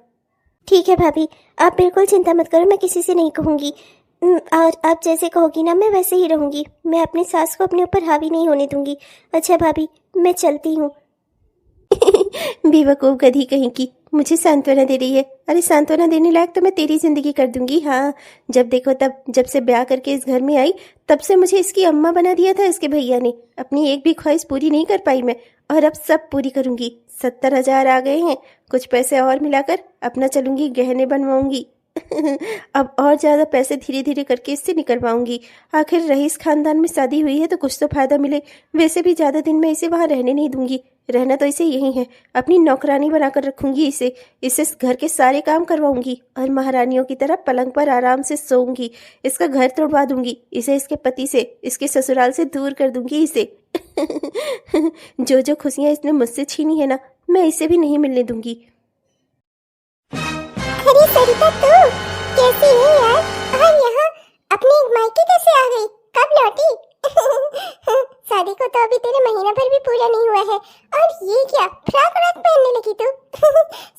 ठीक है भाभी, आप बिल्कुल चिंता मत करो, मैं किसी से नहीं कहूँगी। और आप जैसे कहोगी ना मैं वैसे ही रहूँगी। मैं अपनी सास को अपने ऊपर हावी नहीं होने दूंगी। अच्छा भाभी, मैं चलती हूँ। बेवकूफ़ गधी कहीं की, मुझे सांत्वना दे रही है। अरे सांत्वना देने लायक तो मैं तेरी जिंदगी कर दूंगी। हाँ, जब देखो तब, जब से ब्याह करके इस घर में आई तब से मुझे इसकी अम्मा बना दिया था इसके भैया ने। अपनी एक भी ख्वाहिश पूरी नहीं कर पाई मैं, और अब सब पूरी करूंगी। 70,000 आ गए हैं, कुछ पैसे और मिलाकर अपना चलूंगी, गहने बनवाऊंगी। अब और ज़्यादा पैसे धीरे धीरे करके इससे निकलवाऊंगी। आखिर रईस खानदान में शादी हुई है तो कुछ तो फायदा मिले। वैसे भी ज़्यादा दिन मैं इसे वहाँ रहने नहीं दूंगी, रहना तो इसे यही है। अपनी नौकरानी बनाकर रखूंगी इसे घर के सारे काम करवाऊंगी और महारानियों की तरह पलंग पर आराम से सोऊंगी। इसका घर तोड़वा दूंगी, इसे इसके पति से, इसके ससुराल से दूर कर दूंगी इसे। जो खुशियाँ इसने मुझसे छीनी है ना, मैं इसे भी नहीं मिलने दूंगी। अरे सरिता, तू कैसी है यार? और यहाँ अपनी मायके कैसे आ गई? कब लौटी? शादी को तो अभी तेरे महीना भर भी पूरा नहीं हुआ है, और ये क्या फ्रॉक व्रॉक पहनने लगी तू?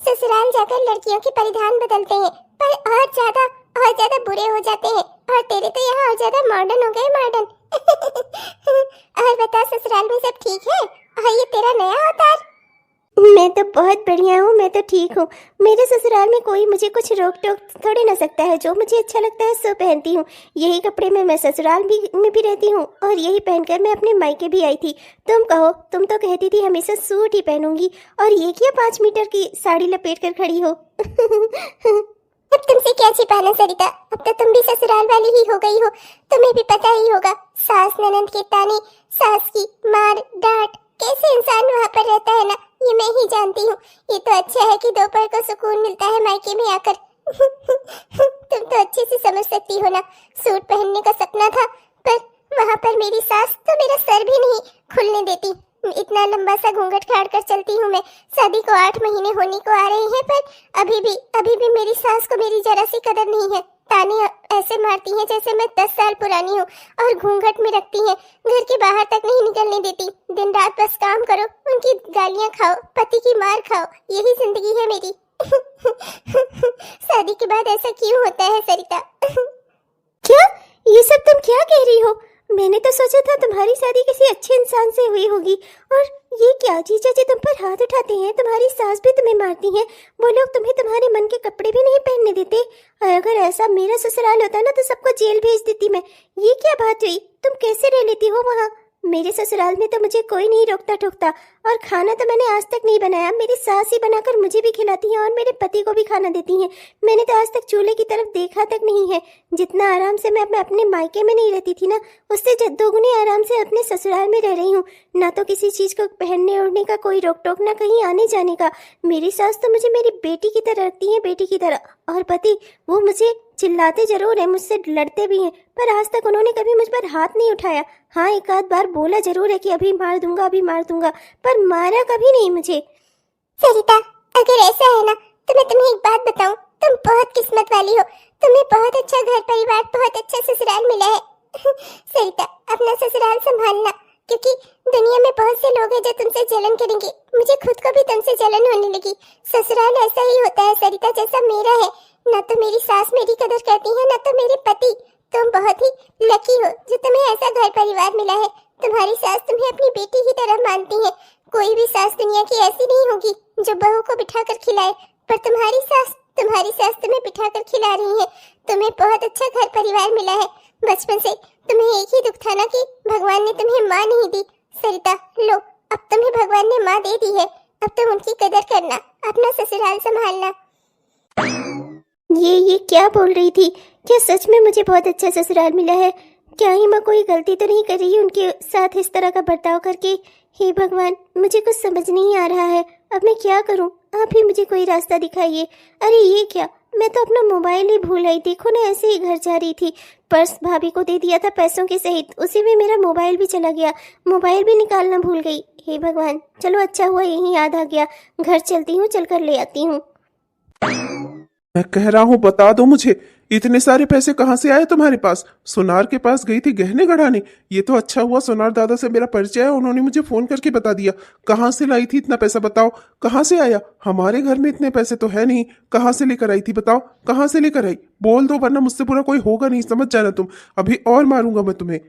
ससुराल जाकर लड़कियों के परिधान बदलते हैं पर और ज्यादा बुरे हो जाते हैं, और तेरे तो यहाँ और ज्यादा मॉडर्न हो गए, मॉडर्न। और बता, ससुराल में सब ठीक है? और ये तेरा नया अवतार? मैं तो बहुत बढ़िया हूँ, मैं तो ठीक हूँ। मेरे ससुराल में कोई मुझे कुछ रोक टोक थोड़ी ना सकता है। जो मुझे अच्छा लगता है सो पहनती हूँ। यही कपड़े में मैं ससुराल में भी रहती हूँ, और यही पहनकर मैं अपने मायके भी आई थी। तुम कहो, तुम तो कहती थी हमेशा सूट ही पहनूंगी, और ये क्या 5 मीटर की साड़ी लपेट कर खड़ी हो? अब तुमसे क्या छिपाना सरिता, अब तो तुम भी ससुराल वाली ही हो गई हो। तुम्हें भी पता ही होगा, सास ननद के ताने, सास की मार डांट, कैसे इंसान वहाँ पर रहता है ना, ये मैं ही जानती हूँ। ये तो अच्छा है कि दोपहर को सुकून मिलता है मायके में आकर। तुम तो अच्छे से समझ सकती हो ना, सूट पहनने का सपना था, पर वहाँ पर मेरी सास तो मेरा सर भी नहीं खुलने देती। इतना लंबा सा घूंघट फाड़ कर चलती हूँ मैं। शादी को 8 महीने होने को आ रहे हैं, पर अभी भी मेरी सास को मेरी जरा सी कदर नहीं है। ताने ऐसे मारती हैं जैसे मैं 10 साल पुरानी हूँ, और घूंघट में रखती हैं, घर के बाहर तक नहीं निकलने देती। दिन रात बस काम करो, उनकी गालियाँ खाओ, पति की मार खाओ, यही जिंदगी है मेरी। शादी के बाद ऐसा क्यों होता है सरिता? क्या ये सब तुम क्या कह रही हो? मैंने तो सोचा था तुम्हारी शादी किसी अच्छे इंसान से हुई होगी, और ये क्या जीजा जी तुम पर हाथ उठाते हैं? तुम्हारी सास भी तुम्हें मारती है, वो लोग तुम्हें तुम्हारे मन के कपड़े भी नहीं पहनने देते। और अगर ऐसा मेरा ससुराल होता ना तो सबको जेल भेज देती मैं। ये क्या बात हुई? तुम कैसे रह लेती हो वहाँ? मेरे ससुराल में तो मुझे कोई नहीं रोकता टोकता, और खाना तो मैंने आज तक नहीं बनाया। मेरी सास ही बनाकर मुझे भी खिलाती हैं और मेरे पति को भी खाना देती हैं। मैंने तो आज तक चूल्हे की तरफ देखा तक नहीं है। जितना आराम से मैं अपने मायके में नहीं रहती थी ना, उससे दोगुने आराम से अपने ससुराल में रह रही हूँ। ना तो किसी चीज़ को पहनने ओढ़ने का कोई रोक टोक, ना कहीं आने जाने का। मेरी सास तो मुझे मेरी बेटी की तरह रखती है, बेटी की तरह। और पति, वो मुझे चिल्लाते जरूर है, मुझसे लड़ते भी हैं, पर आज तक उन्होंने कभी मुझ पर हाथ नहीं उठाया। हाँ, एक आध बार बोला जरूर है कि अभी मार दूंगा, अभी मार दूंगा, पर मारा कभी नहीं मुझे। सरिता, अगर ऐसा है ना तो मैं तुम्हें एक बात बताऊं, तुम बहुत किस्मत वाली हो। तुम्हें बहुत अच्छा घर परिवार, बहुत अच्छा ससुराल मिला है। सरिता, अपना ससुराल संभालना, क्योंकि दुनिया में बहुत से लोग हैं जो तुमसे जलन करेंगे। मुझे खुद को भी तुमसे जलन होने लगी। ससुराल ऐसा ही होता है सरिता, जैसा मेरा है। ना तो मेरी सास मेरी कदर करती है, ना तो मेरे पति। तुम बहुत ही लकी हो जो तुम्हें ऐसा घर परिवार मिला है। तुम्हारी सास तुम्हें अपनी बेटी की तरह मानती है। कोई भी सास दुनिया की ऐसी नहीं होगी जो बहू को बिठाकर खिलाए, पर तुम्हारी सास तुम्हें बिठाकर खिला रही है। तुम्हें बहुत अच्छा घर परिवार मिला है। बचपन से तुम्हें एक ही दुख था ना कि भगवान ने तुम्हें माँ नहीं दी। सरिता, लो, अब तुम्हें भगवान ने माँ दे दी है। अब तुम उनकी कदर करना, अपना ससुराल संभालना। ये क्या बोल रही थी? क्या सच में मुझे बहुत अच्छा ससुराल मिला है? क्या ही मैं कोई गलती तो नहीं कर रही उनके साथ इस तरह का बर्ताव करके? हे भगवान, मुझे कुछ समझ नहीं आ रहा है। अब मैं क्या करूं? आप ही मुझे कोई रास्ता दिखाइए। अरे ये क्या, मैं तो अपना मोबाइल ही भूल आई। देखो ना, ऐसे ही घर जा रही थी, पर्स भाभी को दे दिया था पैसों के सहित, उसी में मेरा मोबाइल भी चला गया। मोबाइल भी निकालना भूल गई। हे भगवान, चलो अच्छा हुआ यहीं याद आ गया। घर चलती हूँ, चलकर ले आती हूँ। मैं कह रहा हूँ, बता दो मुझे, इतने सारे पैसे कहाँ से आए तुम्हारे पास? सोनार के पास गई थी गहने गढ़ाने। ये तो अच्छा हुआ सोनार दादा से मेरा परिचय है, उन्होंने मुझे फोन करके बता दिया। कहाँ से लाई थी इतना पैसा, बताओ कहाँ से आया? हमारे घर में इतने पैसे तो है नहीं, कहाँ से लेकर आई थी बताओ? कहाँ से लेकर आई? बोल दो, वरना मुझसे बुरा कोई होगा नहीं, समझ जाना तुम। अभी और मारूंगा मैं तुम्हें।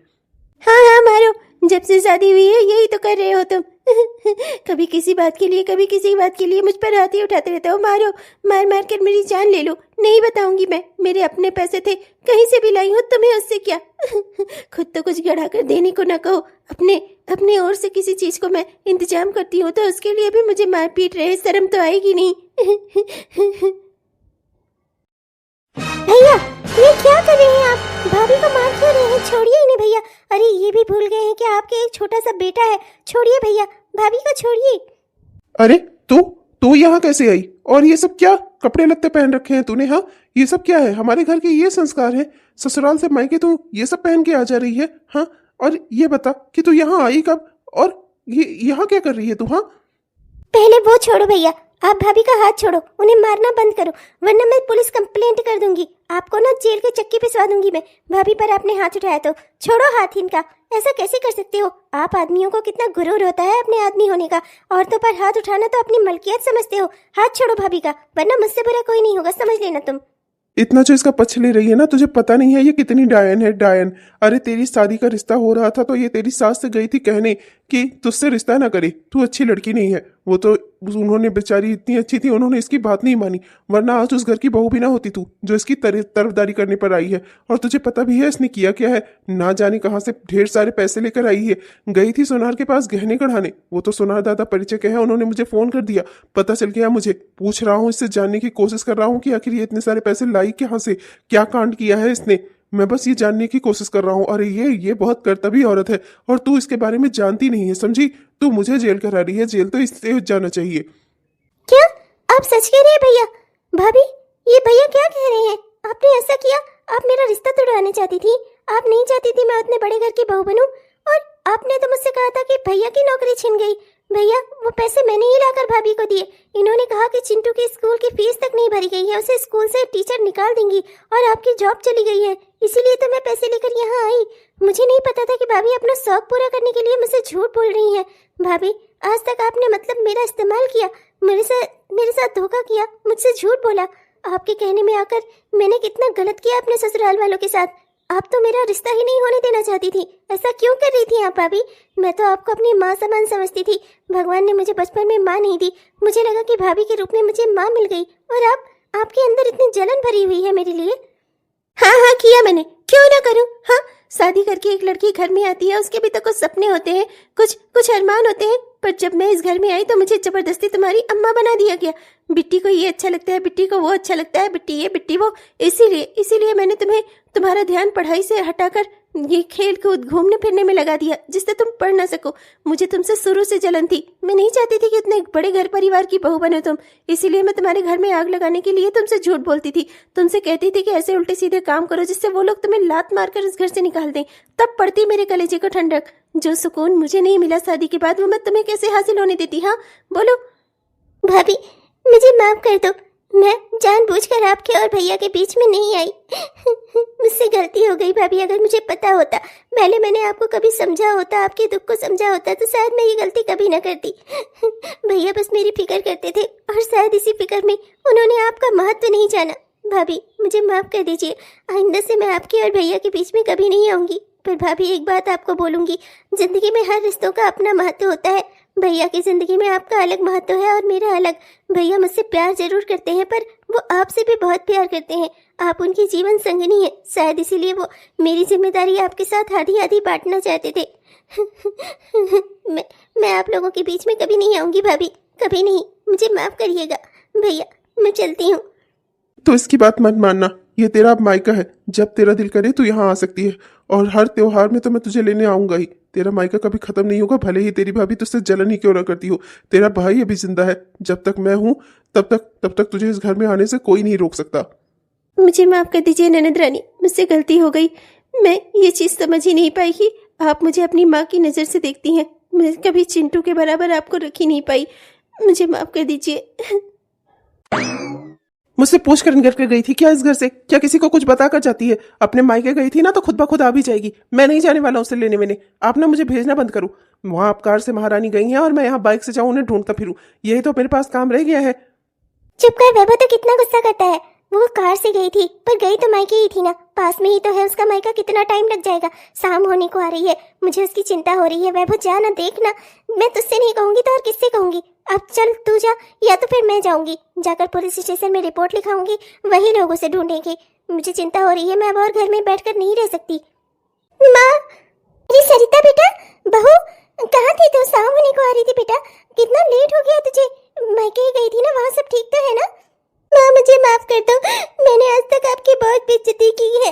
हाँ हाँ मारो, जब से शादी हुई है यही तो कर रहे हो तुम। कभी किसी बात के लिए, कभी किसी बात के लिए मुझ पर हाथ ही उठाते रहते हो। मारो, मार मार कर मेरी जान ले लो। नहीं बताऊंगी मैं, मेरे अपने पैसे थे, कहीं से भी लाई हो, तुम्हें उससे क्या? खुद तो कुछ गढ़ा कर देने को ना कहो। अपने ओर से किसी चीज को मैं इंतजाम करती हूँ तो उसके लिए भी मुझे मार पीट रहे, शर्म तो आएगी नहीं। भैया, ये क्या कर रहे हैं आप? भाभी को मार क्यों रहे हैं? छोड़िए इन्हें भैया। अरे ये भी भूल गए हैं कि आपके एक छोटा सा बेटा है। छोड़िए भैया, भाभी को छोड़िए। अरे तू यहाँ कैसे आई? और ये सब क्या कपड़े लत्ते पहन रखे हैं तूने? हाँ, ये सब क्या है? हमारे घर के ये संस्कार है, ससुराल से मायके तू ये सब पहन के आ जा रही है? हाँ, और ये बता कि तू यहाँ आई कब, और ये यहाँ क्या कर रही है तू? हाँ, पहले वो छोड़ो भैया, आप भाभी का हाथ छोड़ो, उन्हें मारना बंद करो, वरना मैं पुलिस कंप्लेंट कर दूंगी। आपको ना जेल के चक्की पिसवा दूंगी मैं, भाभी पर आपने हाथ उठाया तो। छोड़ो हाथ इनका, ऐसा कैसे कर सकते हो? आप आदमियों को कितना गुरूर होता है अपने आदमी होने का। औरतों पर हाथ उठाना तो अपनी मलकियत समझते हो। हाथ छोड़ो भाभी का, वरना मुझसे बुरा कोई नहीं होगा, समझ लेना तुम। इतना जो इसका पक्ष ले रही है ना, तुझे पता नहीं है ये कितनी डायन है, डायन। अरे तेरी शादी का रिश्ता हो रहा था तो ये तेरी सास से गई थी कहने कि तुझसे रिश्ता ना करे, तू अच्छी लड़की नहीं है। वो तो उन्होंने बेचारी इतनी अच्छी थी, उन्होंने इसकी बात नहीं मानी, वरना आज उस घर की बहू भी ना होती तू, जो इसकी तरफदारी करने पर आई है। और तुझे पता भी है इसने किया क्या है? ना जाने कहाँ से ढेर सारे पैसे लेकर आई है। गई थी सोनार के पास गहने गढ़ाने, वो तो सोनार दादा परिचय के हैं, उन्होंने मुझे फोन कर दिया, पता चल गया मुझे। पूछ रहा हूँ, इससे जानने की कोशिश कर रहा हूँ कि आखिर ये इतने सारे पैसे लाई कहाँ से, क्या कांड किया है इसने। मैं बस ये जानने की कोशिश कर रहा हूँ। अरे ये बहुत कर्तव्य औरत है, और तू इसके बारे में जानती नहीं है, समझी? तू मुझे जेल करा रही है, जेल तो इससे जाना चाहिए। क्या आप सच कह रहे हैं भैया? भाभी, ये भैया क्या कह रहे हैं? आपने ऐसा किया? आप मेरा रिश्ता तोड़वाना चाहती थी? आप नहीं चाहती थी मैं उतने बड़े घर की बहू बनूं? और आपने तो मुझसे कहा था कि भैया की नौकरी छिन गई। भैया, वो पैसे मैंने ही लाकर भाभी को दिए। इन्होंने कहा कि चिंटू की स्कूल की फीस तक नहीं भरी गई है, उसे स्कूल से टीचर निकाल देंगी, और आपकी जॉब चली गई है, इसीलिए तो मैं पैसे लेकर यहाँ आई। मुझे नहीं पता था कि भाभी अपना शौक पूरा करने के लिए मुझसे झूठ बोल रही हैं। भाभी, आज तक आपने मतलब मेरा इस्तेमाल किया, मेरे साथ धोखा किया, मुझसे झूठ बोला। आपके कहने में आकर मैंने कितना गलत किया अपने ससुराल वालों के साथ। आप तो मेरा रिश्ता ही नहीं होने देना चाहती थी। ऐसा क्यों कर रही थी आप भाभी? मैं तो आपको अपनी माँ समान समझती थी। भगवान ने मुझे बचपन में माँ नहीं दी, मुझे लगा कि भाभी के रूप में मुझे माँ मिल गई, और आपके अंदर इतनी जलन भरी हुई है मेरे लिए। हाँ हाँ किया मैंने, क्यों ना करूं? हाँ, शादी करके एक लड़की घर में आती है, उसके भी तो कुछ सपने होते हैं, कुछ कुछ अरमान होते हैं। पर जब मैं इस घर में आई तो मुझे जबरदस्ती तुम्हारी अम्मा बना दिया गया। बिट्टी को ये अच्छा लगता है, बिट्टी को वो अच्छा लगता है, बिट्टी ये बिट्टी वो। इसीलिए मैंने तुम्हारा ध्यान पढ़ाई से हटाकर ये खेल कूद घूमने फिरने में लगा दिया, जिससे तुम पढ़ ना सको। मुझे तुमसे शुरू से जलन थी। मैं नहीं चाहती थी कि इतने बड़े घर परिवार की बहू बने तुम। इसीलिए मैं तुम्हारे घर में आग लगाने के लिए तुमसे झूठ बोलती थी, तुमसे कहती थी कि ऐसे उल्टे सीधे काम करो जिससे वो लोग तुम्हें लात मारकर इस घर से निकाल दें। तब पड़ती मेरे कलेजे को ठंडक। जो सुकून मुझे नहीं मिला शादी के बाद, वो मैं तुम्हें कैसे हासिल होने देती? हाँ बोलो। भाभी मुझे माफ कर दो, मैं जानबूझकर आपके और भैया के बीच में नहीं आई। मुझसे गलती हो गई भाभी। अगर मुझे पता होता, पहले मैंने आपको कभी समझा होता, आपके दुख को समझा होता, तो शायद मैं ये गलती कभी ना करती। भैया बस मेरी फिक्र करते थे और शायद इसी फिक्र में उन्होंने आपका महत्व नहीं जाना। भाभी मुझे माफ कर दीजिए, आइंदा से मैं आपके और भैया के बीच में कभी नहीं आऊंगी। पर भाभी एक बात आपको बोलूंगी, जिंदगी में हर रिश्तों का अपना महत्व होता है। भैया की जिंदगी में आपका अलग महत्व है और मेरा अलग। भैया मुझसे प्यार जरूर करते हैं, पर वो आपसे भी बहुत प्यार करते हैं। आप उनकी जीवन संगिनी है, शायद इसीलिए वो मेरी जिम्मेदारी आपके साथ आधी आधी बांटना चाहते थे। मैं आप लोगों के बीच में कभी नहीं आऊंगी भाभी, कभी नहीं। मुझे माफ करिएगा भैया, मैं चलती हूँ। तो इसकी बात मत मानना, ये तेरा अब मायका है। जब तेरा दिल करे तो यहाँ आ सकती है, और हर त्योहार में तो मैं तुझे लेने आऊंगा ही। तेरा मायका कभी खत्म नहीं होगा, भले ही तेरी भाभी तुझसे जलन ही क्यों ना करती हो। तेरा भाई अभी जिंदा है, जब तक मैं हूँ तब तक तुझे इस घर में आने से कोई नहीं रोक सकता। मुझे माफ कर दीजिए ननद रानी, मुझसे गलती हो गई। मैं ये चीज समझ ही नहीं पाई कि आप मुझे अपनी माँ की नजर से देखती हैं। मैं कभी चिंटू के बराबर आपको रख ही नहीं पाई। मुझे माफ कर दीजिए। मुझसे पूछ कर निकल कर गई थी क्या इस घर से? क्या किसी को कुछ बता कर जाती है? अपने मायके गई थी ना, तो खुद ब खुद आ भी जाएगी। मैं नहीं जाने वाला उसे लेने मैंने। आप ना मुझे भेजना बंद करो। वहां आप कार से महारानी गई हैं और मैं यहाँ बाइक से जाऊं उन्हें ढूंढता फिरूं, यही तो मेरे पास काम रह गया है। चुप कर, वैभव तो कितना गुस्सा करता है। वो कार से गई थी, पर गई तो मायके ही थी ना, पास में ही तो है उसका मायका। कितना टाइम लग जाएगा? शाम होने को आ रही है, मुझे उसकी चिंता हो रही है। वैभव जा ना, देखना। मैं तुझसे नहीं कहूंगी तो और किससे कहूंगी? अब चल तू जा, या तो फिर मैं जाऊंगी, जाकर पुलिस स्टेशन में रिपोर्ट लिखाऊंगी, वही लोगों से ढूंढेंगे। मुझे चिंता हो रही है, मैं अब और घर में बैठकर नहीं रह सकती। माँ, अरे सरिता बेटा, बहू कहाँ थी तू? शाम होने को आ रही थी बेटा, कितना लेट हो गया तुझे? मायके गई थी ना, वहाँ सब ठीक तो है ना? माँ मुझे माफ कर दो, मैंने आज तक आपकी बहुत बेइज्जती की है।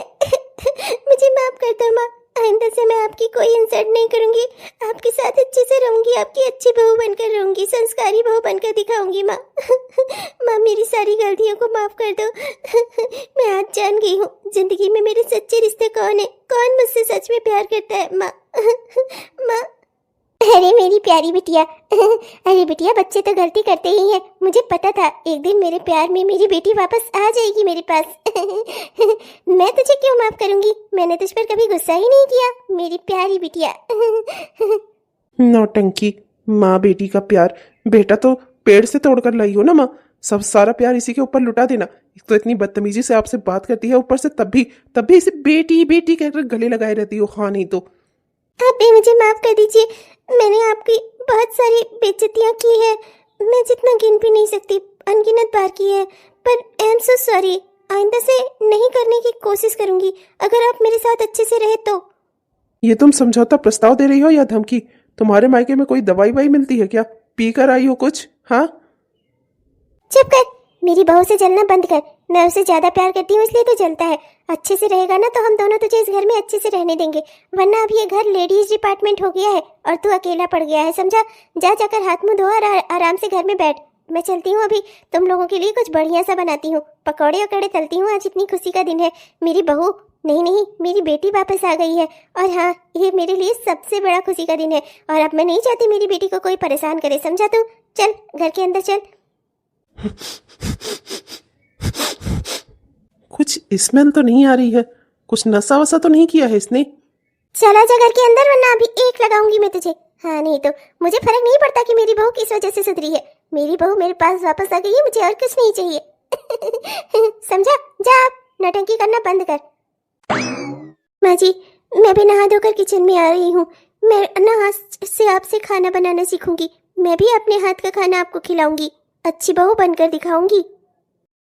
मुझे माफ कर दो माँ, आइंदा से मैं आपकी कोई इंसल्ट नहीं करूंगी, आपके साथ अच्छे से रहूंगी, आपकी अच्छी बहू बनकर रहूंगी, संस्कारी बहू बनकर दिखाऊंगी माँ। माँ मेरी सारी गलतियों को माफ कर दो। मैं आज जान गई हूँ जिंदगी में मेरे सच्चे रिश्ते कौन है, कौन मुझसे सच में प्यार करता है माँ। माँ। अरे मेरी प्यारी बिटिया, अरे बिटिया बच्चे तो गलती करते ही हैं। मुझे पता था एक दिन मेरे प्यार में मेरी बेटी वापस आ जाएगी मेरे पास। मैं तुझे क्यों माफ करूंगी? मैंने तुझ पर कभी गुस्सा ही नहीं किया मेरी प्यारी बिटिया। नौटंकी, माँ बेटी का प्यार। बेटा तो पेड़ से तोड़कर लाई हो ना माँ, सब सारा प्यार इसी के ऊपर लुटा देना। एक तो इतनी बदतमीजी से आपसे बात करती है, ऊपर से तब भी इसे बेटी बेटी कहकर गले लगाए रहती हो। हाँ नहीं तो आप भी मुझे माफ कर दीजिए, मैंने आपकी बहुत सारी बेइज्जतियां की है। मैं जितना गिन भी नहीं सकती, अनगिनत बार की है। पर आई एम सो सॉरी, आइंदा से नहीं करने की कोशिश करूंगी, अगर आप मेरे साथ अच्छे से रहे तो। ये तुम समझौता प्रस्ताव दे रही हो या धमकी? तुम्हारे मायके में कोई दवाई वाई मिलती है क्या? पी कर आई हो कुछ? हाँ चुप कर, मेरी बहू से जलना बंद कर। मैं उसे ज्यादा प्यार करती हूँ इसलिए तो जलता है। अच्छे से रहेगा ना तो हम दोनों तुझे इस घर में अच्छे से रहने देंगे, वरना अब ये घर लेडीज डिपार्टमेंट हो गया है और तू अकेला पड़ गया है, समझा? जा जाकर हाथ मुंह धो और आराम से घर में बैठ। मैं चलती हूँ, अभी तुम लोगों के लिए कुछ बढ़िया सा बनाती हूँ, पकौड़े वकौड़े तलती हूँ। आज इतनी खुशी का दिन है, मेरी बहू नहीं मेरी बेटी वापस आ गई है। और हाँ, ये मेरे लिए सबसे बड़ा खुशी का दिन है, और अब मैं नहीं चाहती मेरी बेटी को कोई परेशान करे, समझा तू? चल घर के अंदर चल। कुछ स्मेल तो नहीं आ रही है, कुछ नशा वसा तो नहीं किया है इसने? चला जा घर के अंदर, वरना अभी एक लगाऊंगी मैं तुझे। हाँ नहीं तो मुझे फर्क नहीं पड़ता कि मेरी बहू किस वजह से सुधरी है। मेरी बहू मेरे पास वापस आ गई है, मुझे और कुछ नहीं चाहिए। समझा? जा आप नौटंकी करना बंद कर। माँ जी, मैं भी नहा धोकर किचन में आ रही हूँ। मैं ना आज से आपसे खाना बनाना सीखूंगी, मैं भी अपने हाथ का खाना आपको खिलाऊंगी, अच्छी बहू बनकर दिखाऊंगी।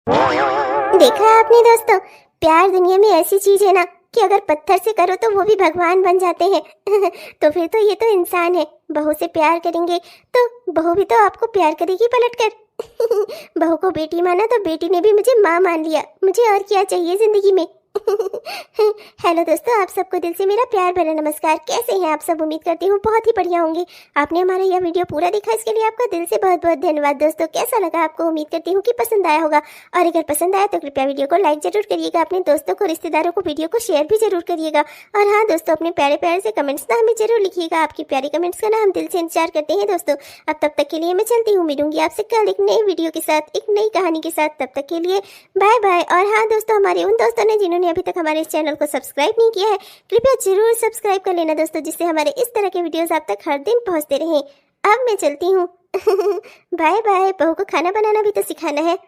देखा आपने दोस्तों, प्यार दुनिया में ऐसी चीज है ना कि अगर पत्थर से करो तो वो भी भगवान बन जाते हैं। तो फिर तो ये तो इंसान है, बहू से प्यार करेंगे तो बहू भी तो आपको प्यार करेगी पलटकर। बहू को बेटी माना तो बेटी ने भी मुझे माँ मान लिया, मुझे और क्या चाहिए जिंदगी में। हेलो दोस्तों, आप सबको दिल से मेरा प्यार भरा नमस्कार। कैसे हैं आप सब? उम्मीद करती हूँ बहुत ही बढ़िया होंगे। आपने हमारा यह वीडियो पूरा देखा, इसके लिए आपका दिल से बहुत बहुत धन्यवाद। दोस्तों कैसा लगा आपको? उम्मीद करती हूँ कि पसंद आया होगा, और अगर पसंद आया तो कृपया वीडियो को लाइक जरूर करिएगा, अपने दोस्तों को, रिश्तेदारों को वीडियो को शेयर भी जरूर करिएगा। और हाँ दोस्तों, अपने प्यारे प्यारे से कमेंट्स ना हमें जरूर लिखिएगा, आपकी प्यारी कमेंट्स का ना हम दिल से इंतजार करते हैं दोस्तों। अब तब तक के लिए मैं चलती हूँ, मिलूंगी आपसे कल एक नई वीडियो के साथ, एक नई कहानी के साथ। तब तक के लिए बाय बाय। और हाँ दोस्तों, हमारे उन दोस्तों ने जिन्होंने अभी तक हमारे इस चैनल को सब्सक्राइब नहीं किया है, कृपया जरूर सब्सक्राइब कर लेना दोस्तों, जिससे हमारे इस तरह के वीडियोस आप तक हर दिन पहुंचते रहें। अब मैं चलती हूँ। Bye bye. बहू को खाना बनाना भी तो सिखाना है।